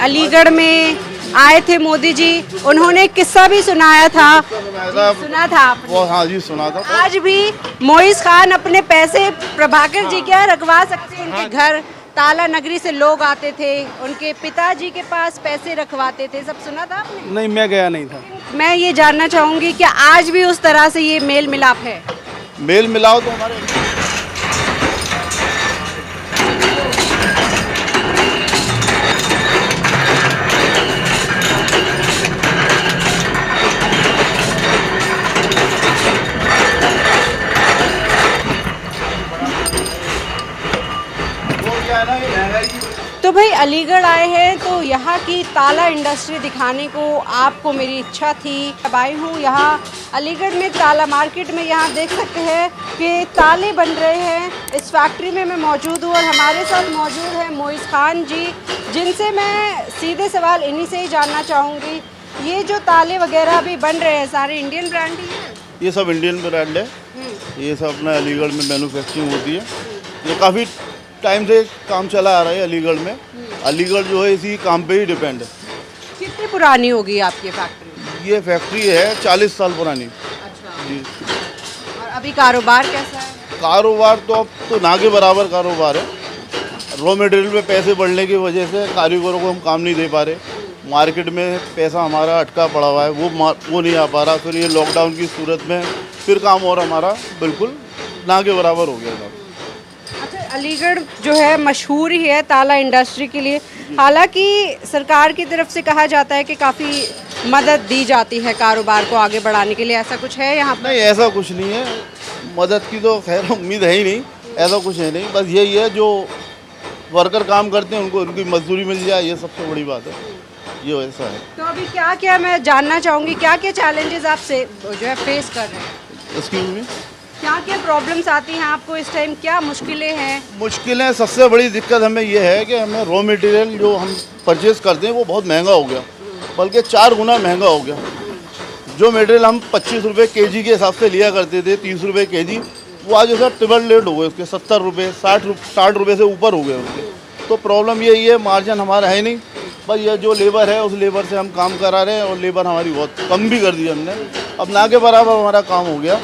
अलीगढ़ में आए थे मोदी जी, उन्होंने एक किस्सा भी सुनाया था। सुना था आपने? वो हाँ जी सुना था। आज भी मोइज खान अपने पैसे प्रभाकर जी क्या रखवा सकते हैं उनके घर। ताला नगरी से लोग आते थे, उनके पिताजी के पास पैसे रखवाते थे, सब सुना था आपने? नहीं, मैं गया नहीं था। मैं ये जानना चाहूंगी कि आज भी उस तरह से ये मेल मिलाप है? मेल मिलाओ तो हमारे तो भाई अलीगढ़ आए हैं तो यहाँ की ताला इंडस्ट्री दिखाने को आपको मेरी इच्छा थी। अब आई हूँ यहाँ अलीगढ़ में ताला मार्केट में। यहाँ देख सकते हैं कि ताले बन रहे हैं। इस फैक्ट्री में मैं मौजूद हूँ और हमारे साथ मौजूद है मोइज खान जी, जिनसे मैं सीधे सवाल इन्हीं से ही जानना चाहूँगी। ये जो ताले वगैरह भी बन रहे हैं सारे इंडियन ब्रांड ही है? ये सब इंडियन ब्रांड है। ये सब अपना अलीगढ़ में मैन्युफैक्चरिंग होती है। ये काफ़ी टाइम से काम चला आ रहा है अलीगढ़ में। अलीगढ़ जो है इसी काम पे ही डिपेंड है। कितनी पुरानी होगी आपकी फैक्ट्री? ये फैक्ट्री है 40 साल पुरानी। अच्छा। जी। और अभी कारोबार कैसा है? कारोबार तो अब तो ना के बराबर कारोबार है। रॉ मटेरियल में पैसे बढ़ने की वजह से कारीगरों को हम काम नहीं दे पा रहे। मार्केट में पैसा हमारा अटका पड़ा हुआ है, वो नहीं आ पा रहा। फिर ये लॉकडाउन की सूरत में फिर काम और हमारा बिल्कुल ना के बराबर हो गया था। अच्छा, अलीगढ़ जो है मशहूर ही है ताला इंडस्ट्री के लिए। हालांकि सरकार की तरफ से कहा जाता है कि काफ़ी मदद दी जाती है कारोबार को आगे बढ़ाने के लिए, ऐसा कुछ है यहाँ पर? नहीं, ऐसा कुछ नहीं है। मदद की तो खैर उम्मीद है ही नहीं, ऐसा कुछ है नहीं। बस यही है जो वर्कर काम करते हैं उनको उनकी मजदूरी मिल जाए, ये सबसे बड़ी बात है। ये ऐसा है। तो अभी क्या क्या मैं जानना चाहूँगी, क्या क्या चैलेंजेस आपसे जो है फेस कर रहे हैं? एक्सक्यूज मी, क्या क्या प्रॉब्लम्स आती हैं आपको इस टाइम, क्या मुश्किलें हैं? मुश्किलें सबसे बड़ी दिक्कत हमें ये है कि हमें रॉ मटेरियल जो हम परचेज़ करते हैं वो बहुत महंगा हो गया, बल्कि 4 गुना महंगा हो गया। जो मटेरियल हम 25 रुपये केजी के हिसाब से लिया करते थे, 30 रुपये केजी, वो आज उसका ट्रिपल रेट हो गए उसके, 70 रुपये 60 रुपये से ऊपर हो गए उसके। तो प्रॉब्लम यही है, मार्जिन हमारा है नहीं। बस ये जो लेबर है उस लेबर से हम काम करा रहे हैं और लेबर हमारी बहुत कम भी कर दी हमने। अब ना के बराबर हमारा काम हो गया।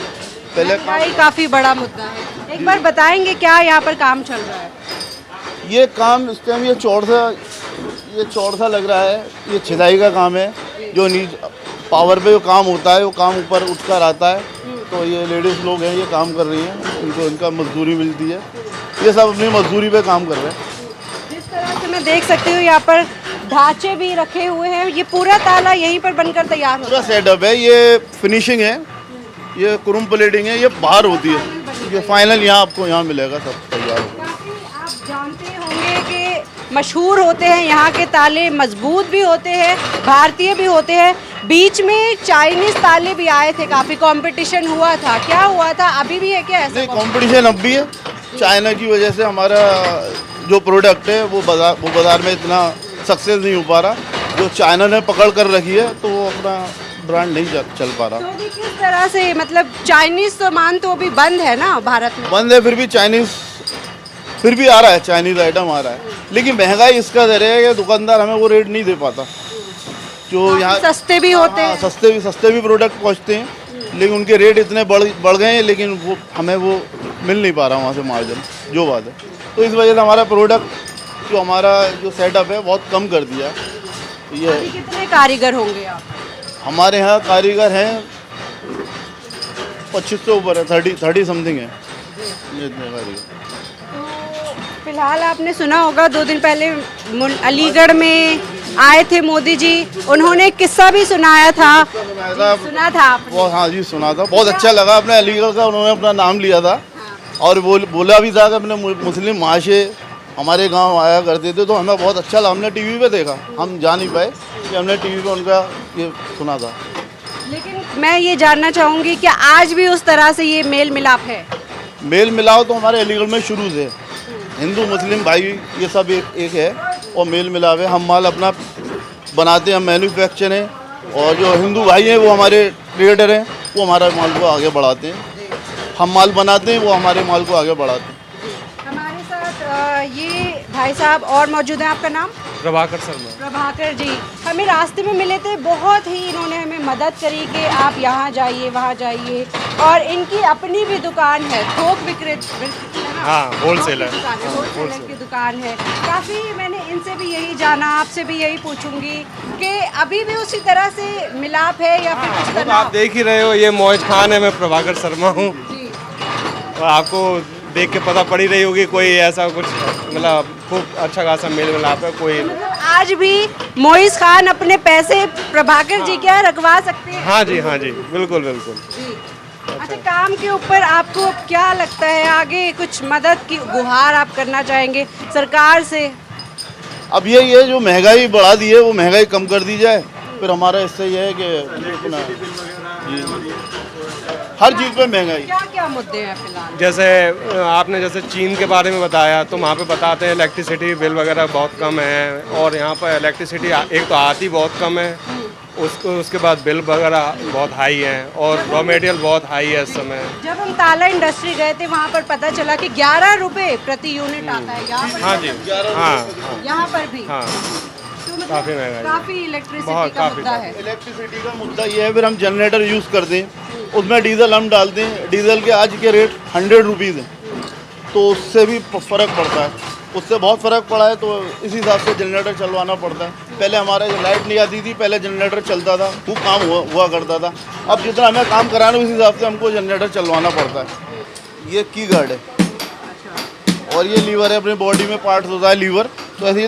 पहले काफ़ी बड़ा मुद्दा है। एक बार बताएंगे क्या यहाँ पर काम चल रहा है? ये काम इस टाइम ये चौड़ सा लग रहा है। ये छिदाई का काम है। जो पावर पे जो काम होता है वो काम ऊपर उठकर आता है। तो ये लेडीज़ लोग हैं, ये काम कर रही हैं, उनको इनका मजदूरी मिलती है। ये सब अपनी मजदूरी पे काम कर रहे हैं। जिस तरह से मैं देख सकती हूँ यहाँ पर ढांचे भी रखे हुए हैं। ये पूरा ताला यहीं पर बनकर तैयार होता पूरा है? सेटअप है। ये फिनिशिंग है, ये क्रोम प्लेटिंग है, ये बाहर होती है। ये फाइनल यहाँ आपको यहाँ मिलेगा, सब तैयार होगा। काफ़ी आप जानते होंगे कि मशहूर होते हैं यहाँ के ताले, मजबूत भी होते हैं, भारतीय भी होते हैं। बीच में चाइनीज़ ताले भी आए थे, काफ़ी कंपटीशन हुआ था, क्या हुआ था? अभी भी है क्या ऐसा? नहीं, कंपटीशन अब भी है। चाइना की वजह से हमारा जो प्रोडक्ट है वो बाज़ार में इतना सक्सेस नहीं हो पा रहा। जो चाइना ने पकड़ कर रखी है तो वो अपना ब्रांड नहीं चल पा रहा। तो अभी किस तरह से, मतलब चाइनीज़ सामान तो अभी बंद है ना भारत में? बंद है, फिर भी चाइनीज़ फिर भी आ रहा है, चाइनीज़ आइटम आ रहा है। लेकिन महंगाई इसका दर है कि दुकानदार हमें वो रेट नहीं दे पाता। जो यहाँ सस्ते भी होते हैं, सस्ते भी प्रोडक्ट पहुँचते हैं, लेकिन उनके रेट इतने बढ़ गए हैं, लेकिन वो हमें वो मिल नहीं पा रहा वहाँ से मार्जिन, जो बात है। तो इस वजह से हमारा प्रोडक्ट जो सेटअप है बहुत कम कर दिया। ये अभी कितने कारीगर होंगे आप? हमारे यहाँ कारीगर हैं 25 से ऊपर है, 30 समथिंग है ये इतने कारीगर। तो फिलहाल आपने सुना होगा 2 दिन पहले अलीगढ़ में आए थे मोदी जी, उन्होंने एक किस्सा भी सुनाया था। सुना था आपने? वो हाँ जी सुना था, बहुत अच्छा लगा। अपने अलीगढ़ का उन्होंने अपना नाम लिया था और बोला भी था कि अपने मुस्लिम माशे हमारे गांव आया करते थे। तो हमें बहुत अच्छा लगा, हमने टीवी पे देखा, हम जा नहीं पाए कि हमने टीवी पे उनका ये सुना था। लेकिन मैं ये जानना चाहूँगी कि आज भी उस तरह से ये मेल मिलाप है? मेल मिलाओ तो हमारे अलीगढ़ में शुरू से हिंदू मुस्लिम भाई ये सब एक है और मेल मिलाप है। हम माल अपना बनाते हैं, हम मैन्युफैक्चर हैं, और जो हिंदू भाई हैं वो हमारे ट्रेडर हैं, वो हमारे माल को आगे बढ़ाते हैं। हम माल बनाते हैं, वो हमारे माल को आगे बढ़ाते हैं। हमारे साथ ये भाई साहब और मौजूद हैं। आपका नाम? प्रभाकर शर्मा। प्रभाकर जी हमें रास्ते में मिले थे, बहुत ही इन्होंने हमें मदद करी कि आप यहाँ जाइए वहाँ जाइए, और इनकी अपनी भी दुकान है, थोक विक्रेता, हाँ, होलसेलर। होलसेलर की दुकान है। काफ़ी मैंने इनसे भी यही जाना, आपसे भी यही पूछूंगी कि अभी भी उसी तरह से मिलाप है या फिर कुछ तो तनाव? आप देख ही रहे हो, ये मौज खान है, मैं प्रभाकर शर्मा हूँ। जी और आपको देख के पता पड़ ही रही होगी, कोई ऐसा कुछ मतलब खूब अच्छा खासा मेल मिलाप है कोई। मतलब आज भी मोइज खान अपने पैसे प्रभाकर जी क्या रखवा सकते हैं? हाँ जी, हाँ जी, बिल्कुल बिल्कुल। जी। अच्छा, काम के ऊपर आपको क्या लगता है, आगे कुछ मदद की गुहार आप करना चाहेंगे सरकार से? अब यही है, जो महंगाई बढ़ा दी है वो महंगाई कम कर दी जाए। फिर हमारा इससे ये है कि अपना जी हर चीज़ पे महंगाई। क्या क्या मुद्दे हैं फिलहाल? जैसे आपने जैसे चीन के बारे में बताया, तो वहाँ पे बताते हैं इलेक्ट्रिसिटी बिल वगैरह बहुत कम है, और यहाँ पर इलेक्ट्रिसिटी एक तो आती बहुत कम है, उसके बाद बिल वगैरह बहुत हाई है, और रॉ मटेरियल बहुत हाई है इस समय। जब हम ताला इंडस्ट्री गए थे वहाँ पर पता चला कि 11 रुपए प्रति यूनिट आता है यहाँ पर। हाँ जी, हाँ यहाँ पर भी हाँ, तो मतलब काफ़ी महंगाई है। काफी इलेक्ट्रिसिटी बहुत, का काफ़ी, मुद्दा है। इलेक्ट्रिसिटी का मुद्दा ये है, फिर हम जनरेटर यूज़ करते हैं, उसमें डीजल हम डालते हैं, डीजल के आज के रेट 100 रुपीज़ हैं, तो उससे भी फ़र्क पड़ता है, उससे बहुत फ़र्क पड़ा है। तो इस हिसाब से जनरेटर चलवाना पड़ता है। पहले हमारे लाइट नहीं आती थी, पहले जनरेटर चलता था, वो काम हुआ करता था। अब जितना हमें काम कराना उस हिसाब से हमको जनरेटर चलवाना पड़ता है। ये की गार्ड है और ये लीवर है, अपनी बॉडी में पार्ट्स होता है लीवर, तो ऐसे ही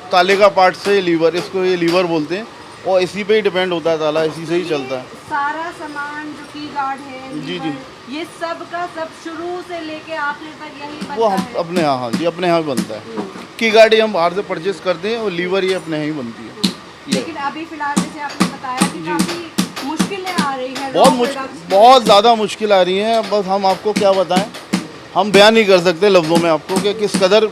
ताले का पार्ट से लीवर, इसको ये लीवर बोलते हैं, और इसी पे ही डिपेंड होता है ताला, इसी से ही चलता है। सारा सामान जो की गार्ड है, जी, लीवर, जी। ये सब का सब शुरू से लेके आखिर तक यही बनता वो हम है? अपने यहाँ, हाँ जी, अपने यहाँ भी बनता है। की गाड़ी हम बाहर से परचेज करते हैं, और लीवर ये अपने यहाँ ही बनती है। लेकिन अभी फिलहाल जैसे आपने बताया कि काफी मुश्किलें आ रही हैं, बहुत ज़्यादा मुश्किल आ रही है। बस हम आपको क्या बताएं, हम बयान नहीं कर सकते लफ्ज़ों में आपको कि किस कदर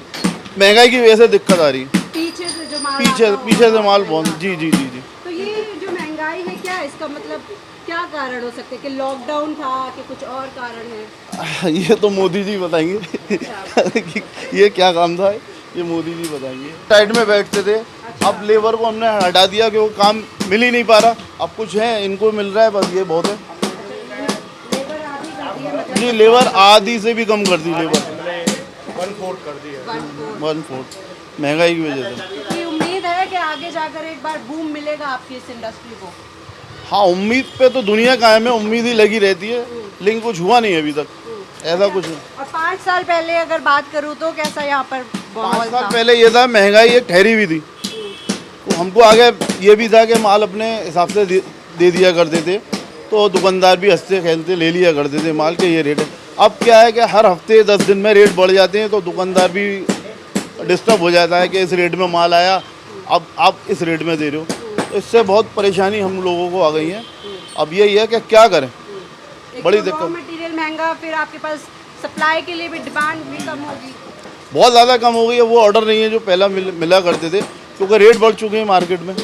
महंगाई की वजह से दिक्कत आ रही है। पीछे से जो माल पीछे से माल बहुत, जी जी जी जी। तो ये जो महंगाई है, क्या इसका मतलब क्या कारण हो सकते हैं? कि लॉकडाउन था कि कुछ और कारण है? ये तो मोदी जी बताएंगे कि ये क्या काम था, ये मोदी जी बताएंगे। साइड में बैठते थे, अब लेबर को हमने हटा दिया कि वो काम मिल ही नहीं पा रहा। अब कुछ है, इनको मिल रहा है, बस ये बहुत है। लेबर आधी कर दी है मतलब? जी, लेबर आधी से भी कम कर दी, लेबर 1/4 कर दी है। 1/4 महंगाई की वजह से। कोई उम्मीद है कि आगे जाकर एक बार बूम मिलेगा आपकी इस इंडस्ट्री को? हाँ, उम्मीद पे तो दुनिया कायम है, उम्मीद ही लगी रहती है, लेकिन कुछ हुआ नहीं अभी तक, ऐसा कुछ नहीं। और 5 साल पहले अगर बात करूँ तो कैसा यहाँ पर 5 माहौल साल था? पहले ये था, महंगाई एक ठहरी हुई थी, तो हमको आगे ये भी था कि माल अपने हिसाब से दे दिया करते थे, तो दुकानदार भी हंसते खेलते ले लिया करते थे माल के ये रेट है। अब क्या है कि हर हफ्ते 10 दिन में रेट बढ़ जाते हैं, तो दुकानदार भी डिस्टर्ब हो जाता है कि इस रेट में माल आया, अब आप इस रेट में दे रहे हो, तो इससे बहुत परेशानी हम लोगों को आ गई है। अब यही है कि क्या करें, बड़ी रॉ दिक्कत, मटेरियल महंगा, फिर आपके पास सप्लाई के लिए भी डिमांड भी कम होगी। बहुत ज़्यादा कम हो गई है। वो ऑर्डर नहीं है जो पहला मिला करते थे, क्योंकि रेट बढ़ चुके हैं मार्केट में।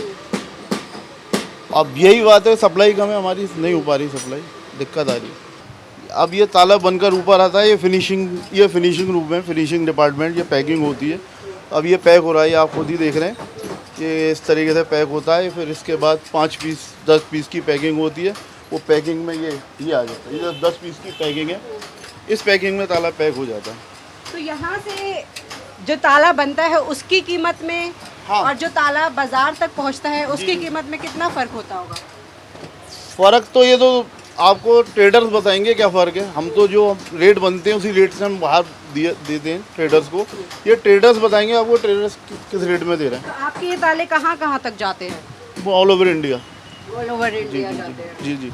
अब यही बात है, सप्लाई कम है हमारी, नहीं हो पा रही सप्लाई, दिक्कत आ रही है। अब ये ताला बनकर ऊपर आता है, ये फिनिशिंग रूम है, फिनिशिंग डिपार्टमेंट, ये पैकिंग होती है। अब ये पैक हो रहा है, ये आप खुद ही देख रहे हैं, ये इस तरीके से पैक होता है। फिर इसके बाद 5 पीस 10 पीस की पैकिंग होती है, वो पैकिंग में ये आ जाता है। ये 10 पीस की पैकिंग है, इस पैकिंग में ताला पैक हो जाता है। तो यहाँ से जो ताला बनता है उसकी कीमत में, हाँ। और जो ताला बाजार तक पहुँचता है उसकी कीमत में कितना फ़र्क होता होगा? फ़र्क तो ये तो आपको ट्रेडर्स बताएंगे क्या फ़र्क है। हम तो जो रेट बनते हैं उसी रेट से हम बाहर देते हैं ट्रेडर्स को, ये ट्रेडर्स बताएंगे आपको ट्रेडर्स किस रेट में दे रहे हैं। तो आपके ये ताले कहाँ कहाँ तक जाते हैं? वो all over India. All over India जाते हैं। जी जी।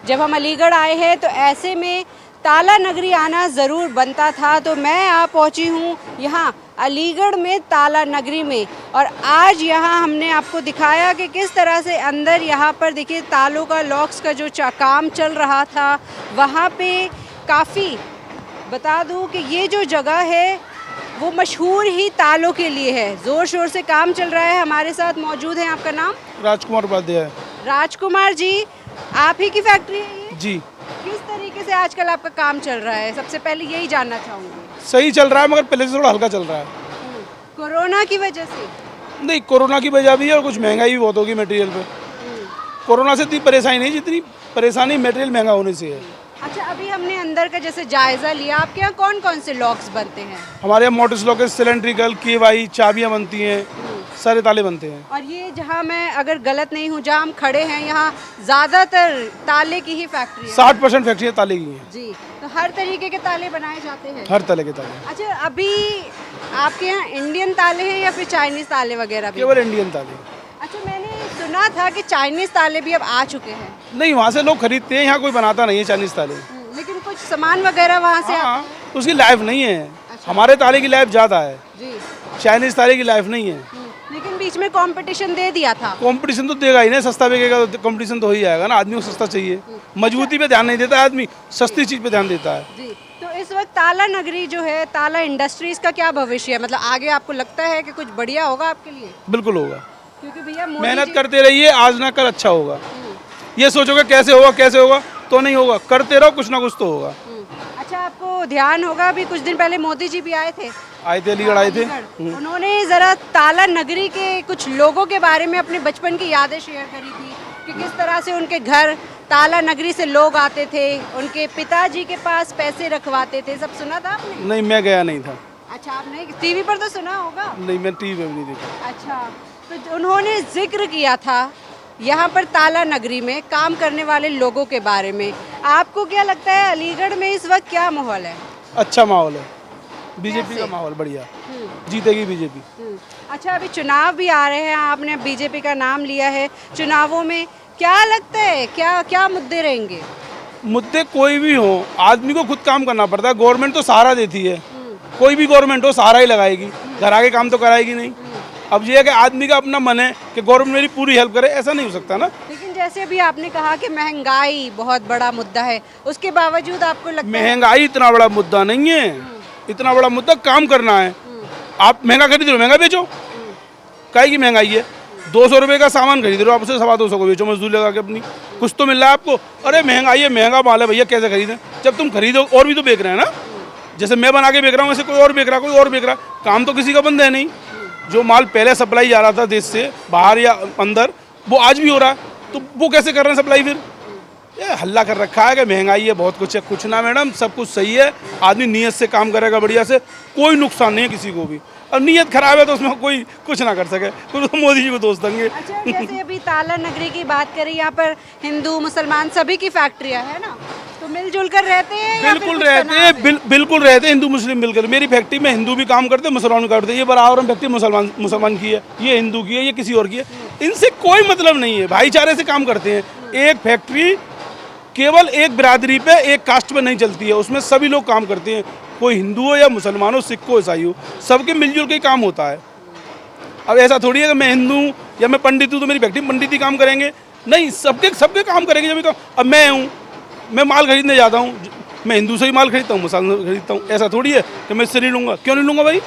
जब हम अलीगढ़ आए हैं तो ऐसे में ताला नगरी आना ज़रूर बनता था, तो मैं आ पहुंची हूं यहाँ अलीगढ़ में ताला नगरी में, और आज यहाँ हमने आपको दिखाया कि किस तरह से अंदर यहाँ पर देखिए तालों का लॉक्स का जो काम चल रहा था, वहाँ पे काफ़ी बता दूँ कि ये जो जगह है वो मशहूर ही तालों के लिए है। ज़ोर शोर से काम चल रहा है। हमारे साथ मौजूद है, आपका नाम? राजकुमार उपाध्याय। राजकुमार जी, आप ही की फैक्ट्री है ये? जी, किस तरीके से आजकल आपका काम चल रहा है, सबसे पहले यही जानना चाहूँगी। सही चल रहा है, मगर पहले से थोड़ा हल्का चल रहा है। कोरोना की वजह से? नहीं, कोरोना की वजह भी है और कुछ महंगाई भी बहुत होगी मटेरियल पे। कोरोना से इतनी परेशानी नहीं जितनी परेशानी मटेरियल महंगा होने से है। अच्छा, अभी हमने अंदर का जैसे जायजा लिया, आपके यहाँ कौन कौन से लॉक्स बनते हैं? हमारे यहाँ मोटर्स लॉक, सिलेंड्रिकल, केवाई, चाबियाँ बनती हैं, सारे ताले बनते हैं। और ये जहाँ मैं अगर गलत नहीं हूँ, जहाँ हम खड़े हैं, यहाँ ज़्यादातर ताले की ही फैक्ट्री है। 60% फैक्ट्रियाँ ताले की हैं। जी, तो हर तरीके के ताले बनाए जाते हैं। हर तरह के ताले। अच्छा, अभी आपके यहाँ इंडियन ताले हैं या फिर चाइनीज़ ताले वगैरह भी? केवल इंडियन ताले। अच्छा, मैंने सुना था कि चाइनीज़ ताले भी अब आ चुके हैं। नहीं, वहाँ से लोग खरीदते हैं, यहाँ कोई बनाता नहीं है चाइनीज़ ताले। लेकिन कुछ सामान वगैरह वहाँ से हाँ, उसकी लाइफ नहीं है। हमारे ताले की लाइफ ज़्यादा है, जी। चाइनीज़ ताले की लाइफ नहीं है। लेकिन बीच में कंपटीशन दे दिया था। कंपटीशन तो देगा ही नहीं, सस्ता बिकेगा तो कंपटीशन तो हो ही जाएगा ना। आदमी को सस्ता चाहिए, मजबूती पे ध्यान नहीं देता आदमी, सस्ती चीज़ पे ध्यान देता है। जी, तो इस वक्त ताला नगरी जो है, ताला इंडस्ट्रीज का क्या भविष्य है? मतलब आगे आपको लगता है कि कुछ बढ़िया होगा आपके लिए? बिल्कुल होगा, क्योंकि भैया मोदी मेहनत जी- करते रहिए, आज ना कल अच्छा होगा। ये सोचोगे कैसे होगा तो नहीं होगा, करते रहो, कुछ ना कुछ तो होगा। अच्छा, आपको ध्यान होगा अभी कुछ दिन पहले मोदी जी भी आए थे आए थे, अलीगढ़ आए थे। उन्होंने जरा ताला नगरी के कुछ लोगों के बारे में अपने बचपन की यादें शेयर करी थी कि किस तरह से उनके घर ताला नगरी से लोग आते थे, उनके पिताजी के पास पैसे रखवाते थे। सब सुना था आपने? नहीं, मैं गया नहीं था। अच्छा, आप नहीं, टीवी पर तो सुना होगा। नहीं, मैं टीवी में भी नहीं देखा। अच्छा, तो उन्होंने जिक्र किया था यहाँ पर ताला नगरी में काम करने वाले लोगों के बारे में। आपको क्या लगता है अलीगढ़ में इस वक्त क्या माहौल है? अच्छा माहौल है, बीजेपी कैसे? का माहौल बढ़िया, जीतेगी बीजेपी। अच्छा, अभी चुनाव भी आ रहे हैं, आपने बीजेपी का नाम लिया है। चुनावों में क्या लगता है, क्या क्या मुद्दे रहेंगे? मुद्दे कोई भी हो, आदमी को खुद काम करना पड़ता है। गवर्नमेंट तो सहारा देती है, कोई भी गवर्नमेंट हो सहारा ही लगाएगी, घर आके काम तो कराएगी नहीं। अब ये है कि आदमी का अपना मन है कि गवर्नमेंट मेरी पूरी हेल्प करे, ऐसा नहीं हो सकता ना। लेकिन जैसे अभी आपने कहा कि महंगाई बहुत बड़ा मुद्दा है, उसके बावजूद आपको लगता है? महंगाई इतना बड़ा मुद्दा नहीं है, इतना बड़ा मुद्दा काम करना है। आप महंगा खरीद लो, महंगा बेचो। काहे की महंगाई है? 200 रुपये का सामान खरीद रहे हो, आप उसे 225 को बेचो मजदूरी लगा के अपनी, कुछ तो मिल रहा है आपको। अरे महंगाई है, महंगा माल है भैया, कैसे खरीदें? जब तुम खरीदो और भी तो बेच रहे हैं ना, जैसे मैं बना के बेच रहा हूँ वैसे कोई और बेच रहा, कोई और बेच रहा। काम तो किसी का बंद है नहीं। जो माल पहले सप्लाई जा रहा था देश से बाहर या अंदर, वो आज भी हो रहा है, तो वो कैसे कर रहे हैं सप्लाई? फिर ये हल्ला कर रखा है कि महंगाई है, बहुत कुछ है। कुछ ना मैडम, सब कुछ सही है। आदमी नीयत से काम करेगा बढ़िया से, कोई नुकसान नहीं है किसी को भी। और नीयत खराब है तो उसमें कोई कुछ ना कर सके, तो मोदी जी को दोष देंगे। अच्छा, जैसे अभी ताला नगरी की बात करें, यहाँ पर हिंदू मुसलमान सभी की फैक्ट्रियाँ है ना, तो मिलजुल कर रहते हैं या फिर बिल्कुल कुछ रहते तनाव हैं, है? बिल्कुल रहते हैं, हिंदू मुस्लिम मिलकर। मेरी फैक्ट्री में हिंदू भी काम करते हैं, मुसलमान भी करते हैं। ये बराबर फैक्ट्री मुसलमान की है, ये हिंदू की है, ये किसी और की है। इनसे कोई मतलब नहीं है, भाईचारे से काम करते हैं। एक फैक्ट्री केवल एक बिरादरी पे, एक कास्ट पे नहीं चलती है, उसमें सभी लोग काम करते हैं। कोई हिंदू हो या मुसलमान हो, सिख हो, ईसाई हो, सबके मिलजुल के काम होता है। अब ऐसा थोड़ी है कि मैं हिंदू हूँ या मैं पंडित हूँ तो मेरी फैक्ट्री में पंडित ही काम करेंगे। नहीं, सबके काम करेंगे। जब अब मैं हूँ, मैं माल खरीदने जाता हूँ, मैं हिंदू से ही माल खरीदता हूँ, मुसलमान खरीदता हूँ। ऐसा थोड़ी है कि मैं इससे नहीं लूँगा। क्यों नहीं लूँगा भाई?